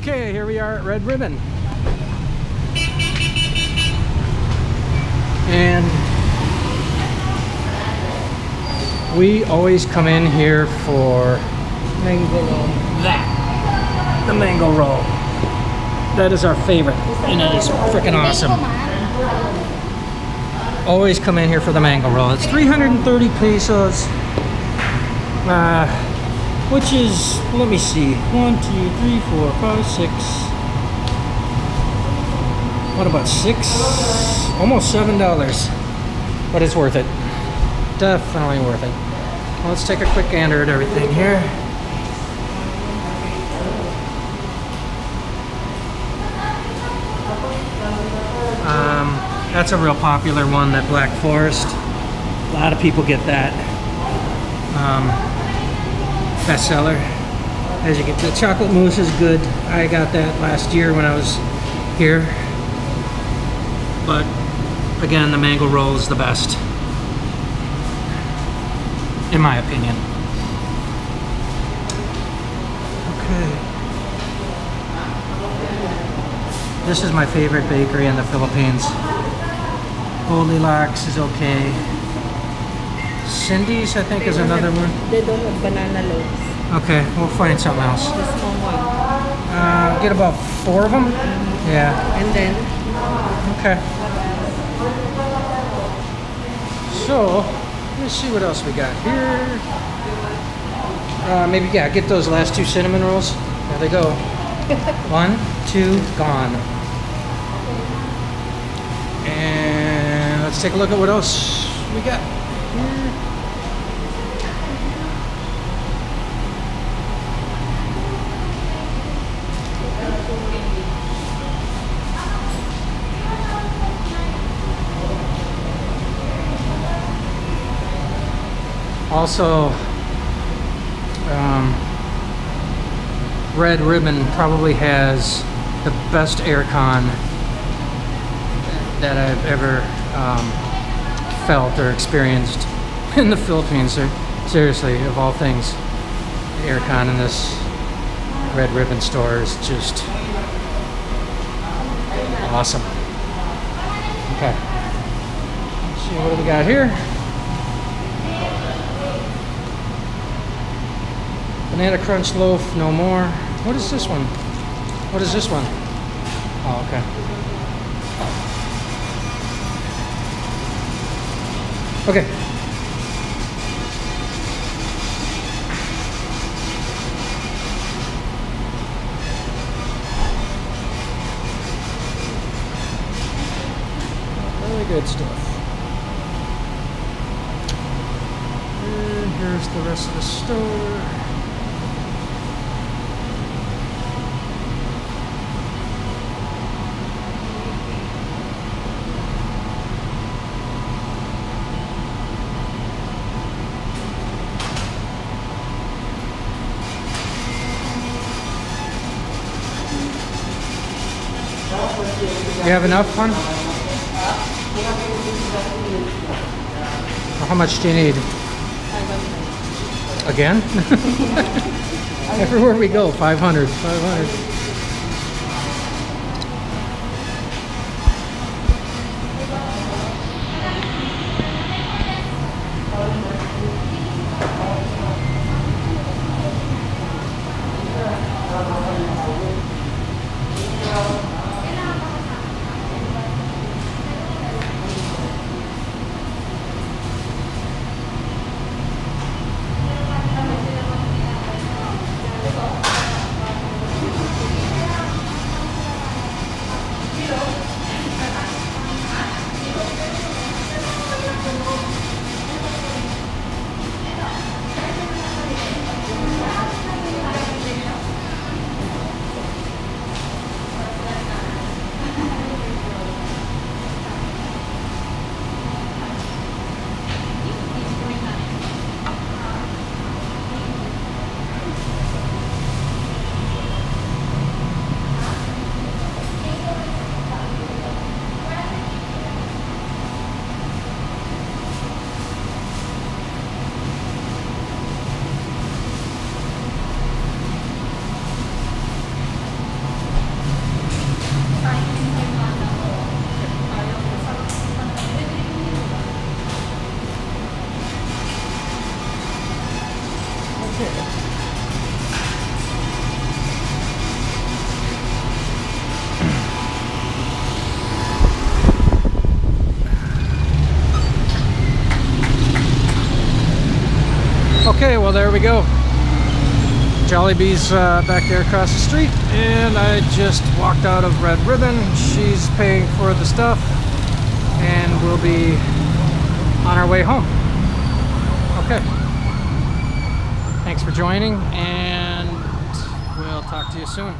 Okay, here we are at Red Ribbon. And we always come in here for mango roll. The mango roll. That is our favorite, and it is freaking awesome. Always come in here for the mango roll. It's 330 pesos. Which is, let me see, 1, 2, 3, 4, 5, 6. What about 6? Almost $7. But it's worth it. Definitely worth it. Well, let's take a quick gander at everything here. That's a real popular one, that Black Forest. A lot of people get that. Bestseller. As you get, the chocolate mousse is good. I got that last year when I was here. But again, the mango roll is the best, in my opinion. Okay. This is my favorite bakery in the Philippines. Goldilocks is okay. Cindy's, I think, is another one. They don't have banana loaves. Okay, we'll find something else. The small one. Get about 4 of them? Yeah. And then? Okay. So, let's see what else we got here. Maybe, yeah, get those last 2 cinnamon rolls. There they go. 1, 2, gone. And let's take a look at what else we got here. Also, Red Ribbon probably has the best aircon that I've ever felt or experienced in the Philippines. Seriously, of all things, the aircon in this Red Ribbon store is just awesome. Okay, let's see, what do we got here? Banana Crunch loaf, no more. What is this one? What is this one? Oh, okay. Okay. Really good stuff. And here's the rest of the store. You have enough fun? How much do you need? Again? Everywhere we go, 500. Okay, well there we go. Jollibee's back there across the street, and I just walked out of Red Ribbon. She's paying for the stuff, and we'll be on our way home. Okay. Thanks for joining, and we'll talk to you soon.